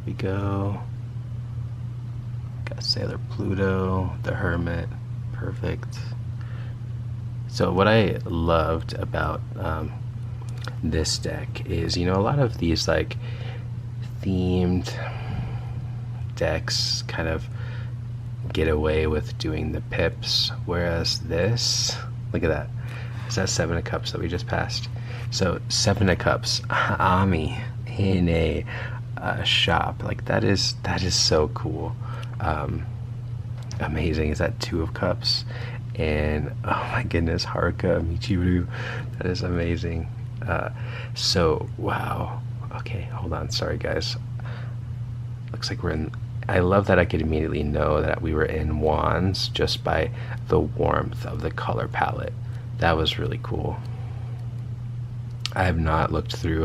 we go. Got Sailor Pluto, the Hermit, perfect. So what I loved about this deck is, you know, a lot of these like themed decks kind of get away with doing the pips, whereas this, look at that, is that Seven of Cups that we just passed. So Seven of Cups, Ami in a shop, like that is so cool. Amazing. Is that Two of Cups? And oh my goodness, haruka, michiru, that is amazing. So wow. Okay, hold on, sorry guys, looks like we're in, I love that I could immediately know that we were in Wands just by the warmth of the color palette. That was really cool. I have not looked through